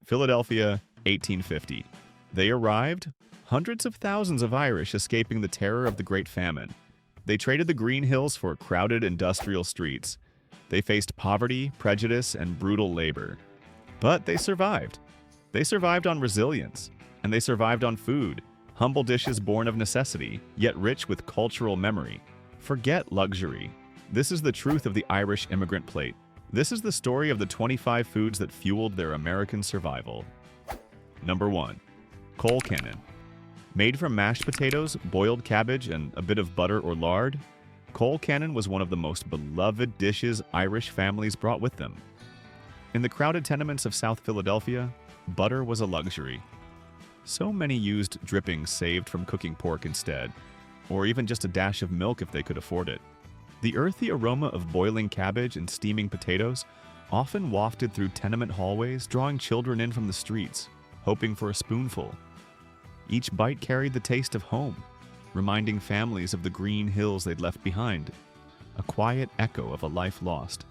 Philadelphia, 1850. They arrived, hundreds of thousands of Irish escaping the terror of the Great Famine. They traded the green hills for crowded industrial streets. They faced poverty, prejudice, and brutal labor. But they survived. They survived on resilience, and they survived on food, humble dishes born of necessity, yet rich with cultural memory. Forget luxury. This is the truth of the Irish immigrant plate. This is the story of the 25 foods that fueled their American survival. Number 1. Coal cannon. Made from mashed potatoes, boiled cabbage, and a bit of butter or lard, coal cannon was one of the most beloved dishes Irish families brought with them. In the crowded tenements of South Philadelphia, butter was a luxury. So many used drippings saved from cooking pork instead, or even just a dash of milk if they could afford it. The earthy aroma of boiling cabbage and steaming potatoes often wafted through tenement hallways, drawing children in from the streets, hoping for a spoonful. Each bite carried the taste of home, reminding families of the green hills they'd left behind, a quiet echo of a life lost.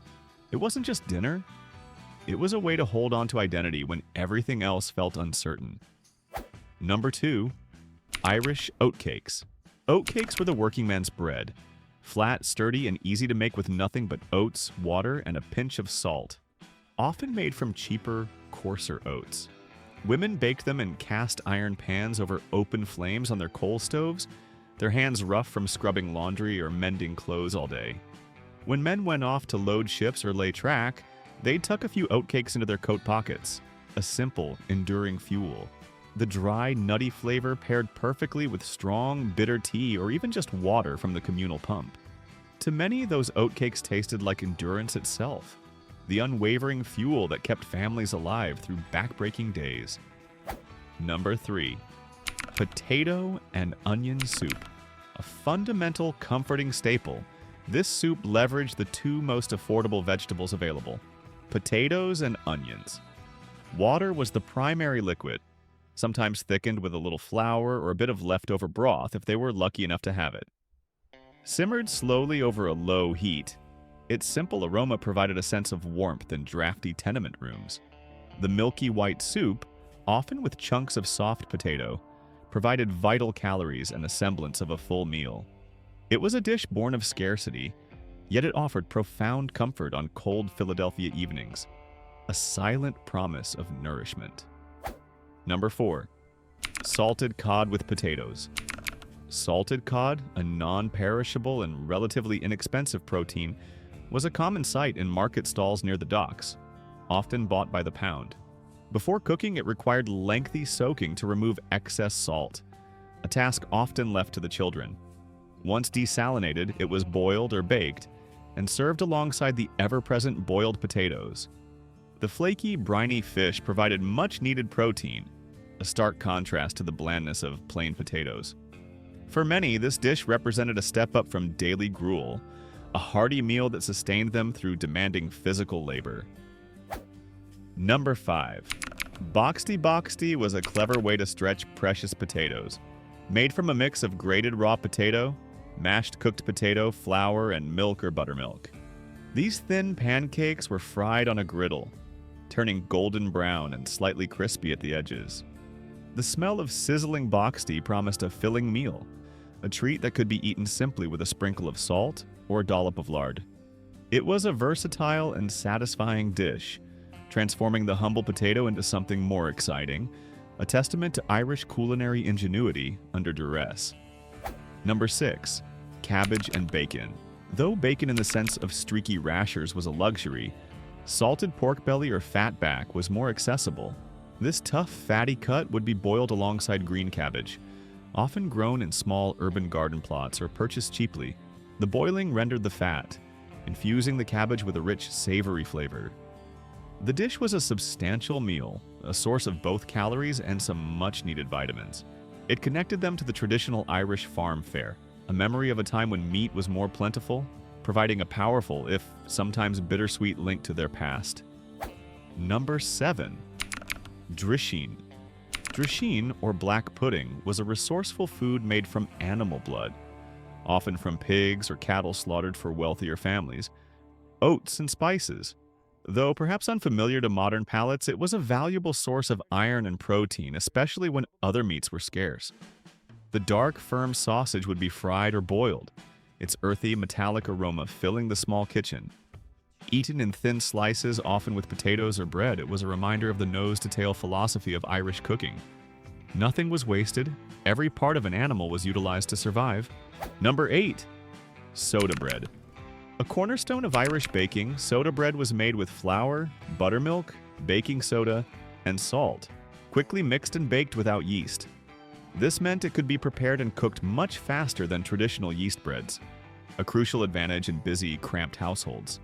It wasn't just dinner. It was a way to hold on to identity when everything else felt uncertain. Number 2. Irish oatcakes. Oatcakes were the working man's bread. Flat, sturdy, and easy to make with nothing but oats, water, and a pinch of salt. Often made from cheaper, coarser oats. Women baked them in cast iron pans over open flames on their coal stoves, their hands rough from scrubbing laundry or mending clothes all day. When men went off to load ships or lay track, they'd tuck a few oatcakes into their coat pockets, a simple, enduring fuel. The dry, nutty flavor paired perfectly with strong, bitter tea or even just water from the communal pump. To many, those oatcakes tasted like endurance itself, the unwavering fuel that kept families alive through backbreaking days. Number 3. Potato and onion soup. A fundamental, comforting staple, this soup leveraged the two most affordable vegetables available, potatoes and onions. Water was the primary liquid, sometimes thickened with a little flour or a bit of leftover broth if they were lucky enough to have it. Simmered slowly over a low heat, its simple aroma provided a sense of warmth in drafty tenement rooms. The milky white soup, often with chunks of soft potato, provided vital calories and a semblance of a full meal. It was a dish born of scarcity, yet it offered profound comfort on cold Philadelphia evenings, a silent promise of nourishment. Number 4. Salted cod with potatoes. Salted cod, a non-perishable and relatively inexpensive protein, was a common sight in market stalls near the docks, often bought by the pound. Before cooking, it required lengthy soaking to remove excess salt, a task often left to the children. Once desalinated, it was boiled or baked and served alongside the ever-present boiled potatoes. The flaky, briny fish provided much-needed protein, a stark contrast to the blandness of plain potatoes. For many, this dish represented a step up from daily gruel, a hearty meal that sustained them through demanding physical labor. Number 5. Boxty Boxty was a clever way to stretch precious potatoes. Made from a mix of grated raw potato, mashed cooked potato, flour, and milk or buttermilk. These thin pancakes were fried on a griddle, turning golden brown and slightly crispy at the edges. The smell of sizzling boxty promised a filling meal, a treat that could be eaten simply with a sprinkle of salt or a dollop of lard. It was a versatile and satisfying dish, transforming the humble potato into something more exciting, a testament to Irish culinary ingenuity under duress. Number 6. Cabbage and bacon. Though bacon in the sense of streaky rashers was a luxury, salted pork belly or fatback was more accessible. This tough, fatty cut would be boiled alongside green cabbage, often grown in small urban garden plots or purchased cheaply. The boiling rendered the fat, infusing the cabbage with a rich, savory flavor. The dish was a substantial meal, a source of both calories and some much-needed vitamins. It connected them to the traditional Irish farm fare, a memory of a time when meat was more plentiful, providing a powerful, if sometimes bittersweet, link to their past. Number 7. Drisheen. Drisheen, or black pudding, was a resourceful food made from animal blood, often from pigs or cattle slaughtered for wealthier families. Oats and spices, Though perhaps unfamiliar to modern palates, it was a valuable source of iron and protein, especially when other meats were scarce. The dark, firm sausage would be fried or boiled, its earthy, metallic aroma filling the small kitchen. Eaten in thin slices, often with potatoes or bread, it was a reminder of the nose-to-tail philosophy of Irish cooking. Nothing was wasted, every part of an animal was utilized to survive. Number 8. Soda bread. A cornerstone of Irish baking, soda bread was made with flour, buttermilk, baking soda, and salt, quickly mixed and baked without yeast. This meant it could be prepared and cooked much faster than traditional yeast breads, a crucial advantage in busy, cramped households.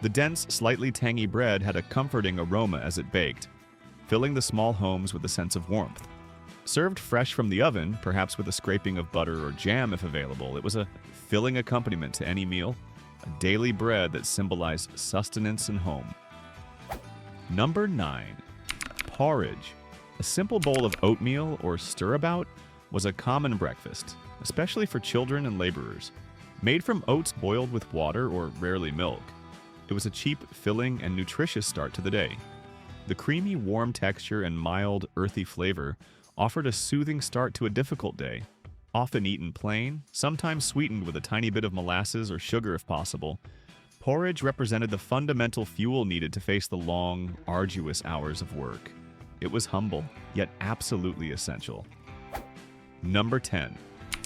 The dense, slightly tangy bread had a comforting aroma as it baked, filling the small homes with a sense of warmth. Served fresh from the oven, perhaps with a scraping of butter or jam if available, it was a filling accompaniment to any meal, a daily bread that symbolized sustenance and home. Number 9. Porridge. A simple bowl of oatmeal or stirabout was a common breakfast, especially for children and laborers. Made from oats boiled with water or rarely milk, it was a cheap, filling, and nutritious start to the day. The creamy, warm texture and mild, earthy flavor offered a soothing start to a difficult day. Often eaten plain, sometimes sweetened with a tiny bit of molasses or sugar if possible, porridge represented the fundamental fuel needed to face the long, arduous hours of work. It was humble, yet absolutely essential. Number 10.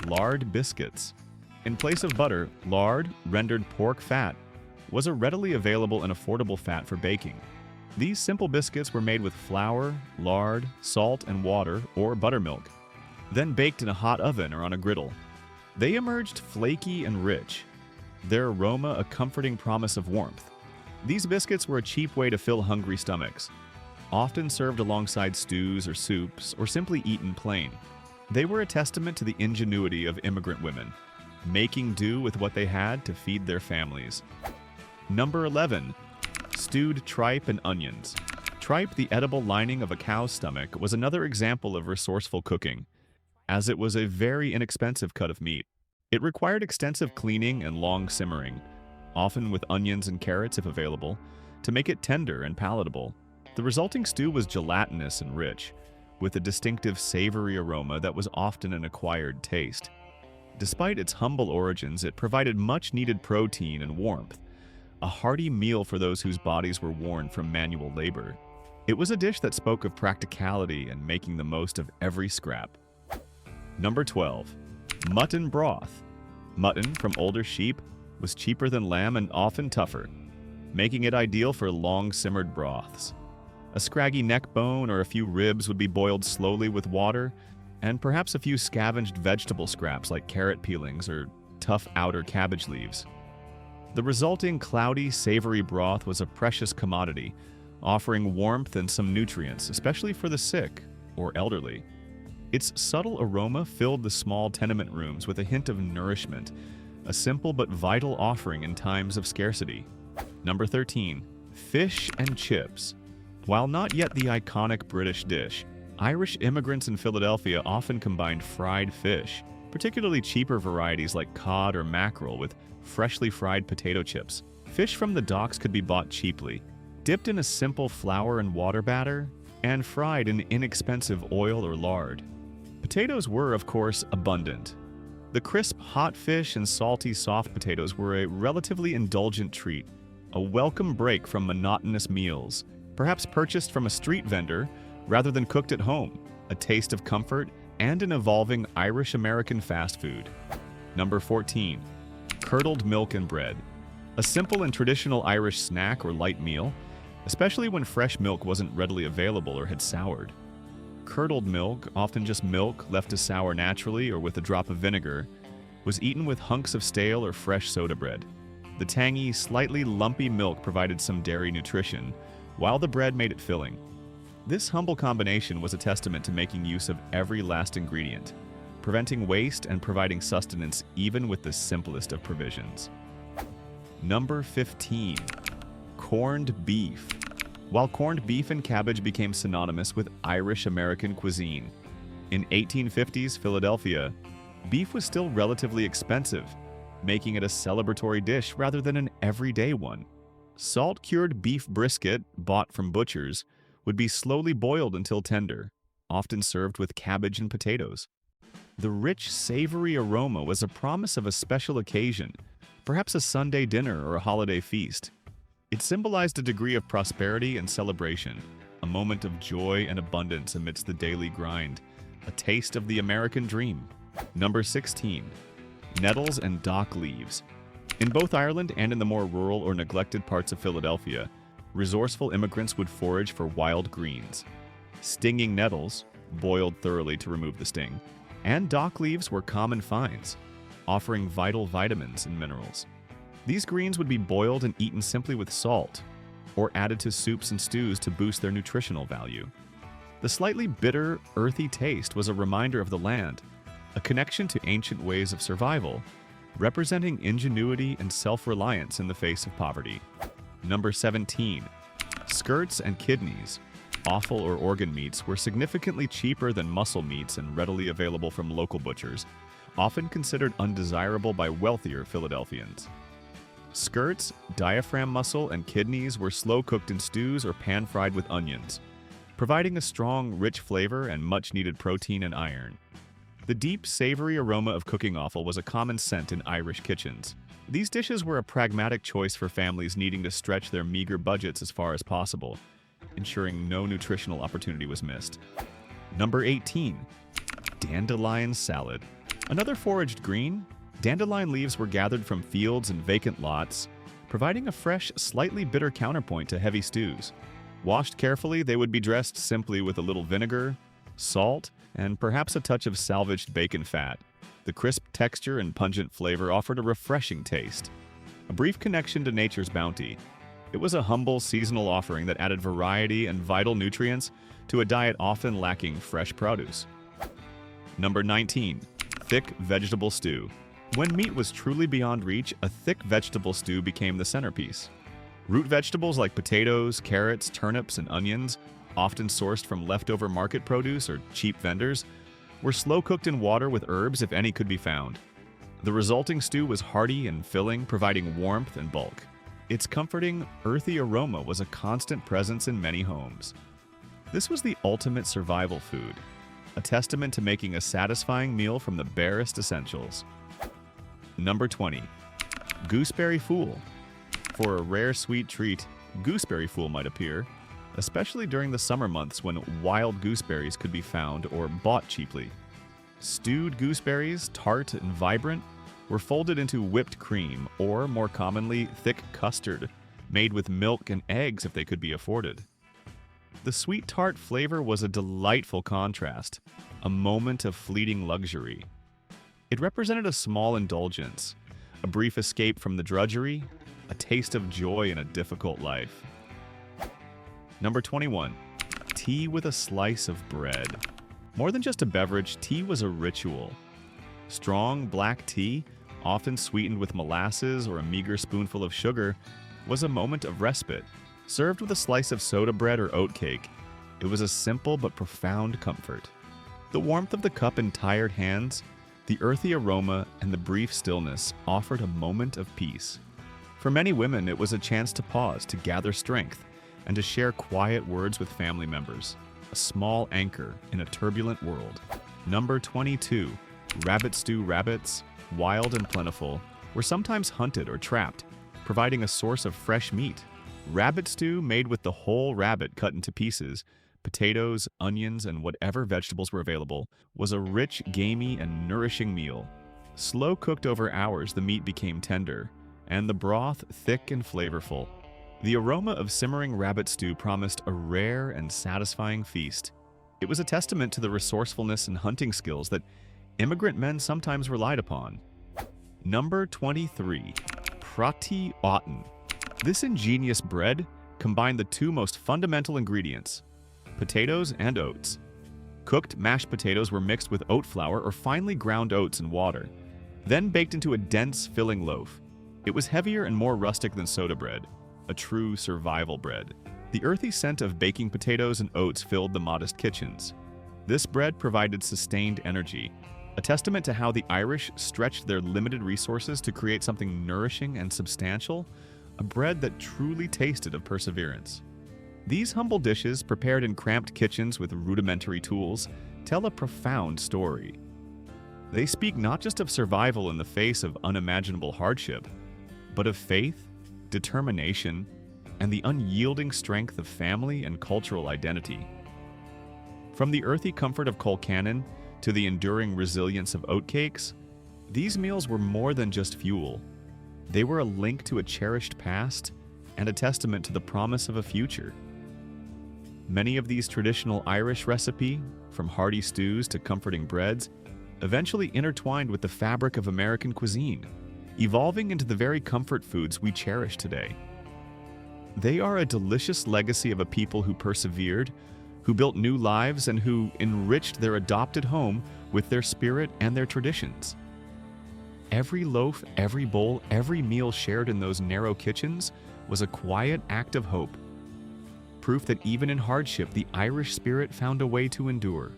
Lard biscuits. In place of butter, lard, rendered pork fat, was a readily available and affordable fat for baking. These simple biscuits were made with flour, lard, salt, and water, or buttermilk, then baked in a hot oven or on a griddle. They emerged flaky and rich, their aroma a comforting promise of warmth. These biscuits were a cheap way to fill hungry stomachs, often served alongside stews or soups, or simply eaten plain. They were a testament to the ingenuity of immigrant women, making do with what they had to feed their families. Number 11. Stewed tripe and onions. Tripe, the edible lining of a cow's stomach, was another example of resourceful cooking, as it was a very inexpensive cut of meat. It required extensive cleaning and long simmering, often with onions and carrots if available, to make it tender and palatable. The resulting stew was gelatinous and rich, with a distinctive savory aroma that was often an acquired taste. Despite its humble origins, it provided much-needed protein and warmth, a hearty meal for those whose bodies were worn from manual labor. It was a dish that spoke of practicality and making the most of every scrap. Number 12. Mutton broth. Mutton from older sheep was cheaper than lamb and often tougher, making it ideal for long-simmered broths. A scraggy neck bone or a few ribs would be boiled slowly with water, and perhaps a few scavenged vegetable scraps like carrot peelings or tough outer cabbage leaves. The resulting cloudy, savory broth was a precious commodity, offering warmth and some nutrients, especially for the sick or elderly. Its subtle aroma filled the small tenement rooms with a hint of nourishment, a simple but vital offering in times of scarcity. Number 13. Fish and chips. While not yet the iconic British dish, Irish immigrants in Philadelphia often combined fried fish, particularly cheaper varieties like cod or mackerel, with freshly fried potato chips. Fish from the docks could be bought cheaply, dipped in a simple flour and water batter, and fried in inexpensive oil or lard. Potatoes were, of course, abundant. The crisp, hot fish and salty, soft potatoes were a relatively indulgent treat, a welcome break from monotonous meals, perhaps purchased from a street vendor rather than cooked at home, a taste of comfort and an evolving Irish-American fast food. Number 14. Curdled milk and bread. A simple and traditional Irish snack or light meal, especially when fresh milk wasn't readily available or had soured. Curdled milk, often just milk left to sour naturally or with a drop of vinegar, was eaten with hunks of stale or fresh soda bread. The tangy, slightly lumpy milk provided some dairy nutrition, while the bread made it filling. This humble combination was a testament to making use of every last ingredient, preventing waste and providing sustenance even with the simplest of provisions. Number 15. Corned beef. While corned beef and cabbage became synonymous with Irish-American cuisine, in 1850s Philadelphia, beef was still relatively expensive, making it a celebratory dish rather than an everyday one. Salt-cured beef brisket, bought from butchers, would be slowly boiled until tender, often served with cabbage and potatoes. The rich, savory aroma was a promise of a special occasion, perhaps a Sunday dinner or a holiday feast. It symbolized a degree of prosperity and celebration, a moment of joy and abundance amidst the daily grind, a taste of the American dream. Number 16. Nettles and dock leaves. In both Ireland and in the more rural or neglected parts of Philadelphia, resourceful immigrants would forage for wild greens. Stinging nettles, boiled thoroughly to remove the sting, and dock leaves were common finds, offering vital vitamins and minerals. These greens would be boiled and eaten simply with salt, or added to soups and stews to boost their nutritional value. The slightly bitter, earthy taste was a reminder of the land, a connection to ancient ways of survival, representing ingenuity and self-reliance in the face of poverty. Number 17. Skirts and kidneys. Offal or organ meats were significantly cheaper than muscle meats and readily available from local butchers, often considered undesirable by wealthier Philadelphians. Skirts, diaphragm muscle, and kidneys were slow-cooked in stews or pan-fried with onions, providing a strong, rich flavor and much-needed protein and iron. The deep, savory aroma of cooking offal was a common scent in Irish kitchens. These dishes were a pragmatic choice for families needing to stretch their meager budgets as far as possible, ensuring no nutritional opportunity was missed. Number 18. Dandelion salad. Another foraged green, dandelion leaves were gathered from fields and vacant lots, providing a fresh, slightly bitter counterpoint to heavy stews. Washed carefully, they would be dressed simply with a little vinegar, salt, and perhaps a touch of salvaged bacon fat. The crisp texture and pungent flavor offered a refreshing taste. A brief connection to nature's bounty. It was a humble seasonal offering that added variety and vital nutrients to a diet often lacking fresh produce. Number 19. Thick vegetable stew. When meat was truly beyond reach, a thick vegetable stew became the centerpiece. Root vegetables like potatoes, carrots, turnips, and onions, often sourced from leftover market produce or cheap vendors, were slow-cooked in water with herbs if any could be found. The resulting stew was hearty and filling, providing warmth and bulk. Its comforting, earthy aroma was a constant presence in many homes. This was the ultimate survival food, a testament to making a satisfying meal from the barest essentials. Number 20. Gooseberry fool. For a rare sweet treat, gooseberry fool might appear, especially during the summer months when wild gooseberries could be found or bought cheaply. Stewed gooseberries, tart and vibrant, were folded into whipped cream, or more commonly, thick custard, made with milk and eggs if they could be afforded. The sweet tart flavor was a delightful contrast, a moment of fleeting luxury. It represented a small indulgence, a brief escape from the drudgery, a taste of joy in a difficult life. Number 21. Tea with a slice of bread. More than just a beverage, tea was a ritual. Strong black tea, often sweetened with molasses or a meager spoonful of sugar, was a moment of respite. Served with a slice of soda bread or oat cake, it was a simple but profound comfort. The warmth of the cup in tired hands, the earthy aroma, and the brief stillness offered a moment of peace. For many women, it was a chance to pause, to gather strength, and to share quiet words with family members, a small anchor in a turbulent world. Number 22. Rabbit stew. Rabbits, wild and plentiful, were sometimes hunted or trapped, providing a source of fresh meat. Rabbit stew, made with the whole rabbit cut into pieces, potatoes, onions, and whatever vegetables were available, was a rich, gamey, and nourishing meal. Slow cooked over hours, the meat became tender, and the broth thick and flavorful. The aroma of simmering rabbit stew promised a rare and satisfying feast. It was a testament to the resourcefulness and hunting skills that immigrant men sometimes relied upon. Number 23. Proti Otten. This ingenious bread combined the two most fundamental ingredients, potatoes and oats. Cooked mashed potatoes were mixed with oat flour or finely ground oats and water, then baked into a dense, filling loaf. It was heavier and more rustic than soda bread, a true survival bread. The earthy scent of baking potatoes and oats filled the modest kitchens. This bread provided sustained energy, a testament to how the Irish stretched their limited resources to create something nourishing and substantial, a bread that truly tasted of perseverance. These humble dishes, prepared in cramped kitchens with rudimentary tools, tell a profound story. They speak not just of survival in the face of unimaginable hardship, but of faith, determination, and the unyielding strength of family and cultural identity. From the earthy comfort of colcannon to the enduring resilience of oatcakes, these meals were more than just fuel. They were a link to a cherished past and a testament to the promise of a future. Many of these traditional Irish recipes, from hearty stews to comforting breads, eventually intertwined with the fabric of American cuisine, evolving into the very comfort foods we cherish today. They are a delicious legacy of a people who persevered, who built new lives, and who enriched their adopted home with their spirit and their traditions. Every loaf, every bowl, every meal shared in those narrow kitchens was a quiet act of hope, proof that even in hardship, the Irish spirit found a way to endure.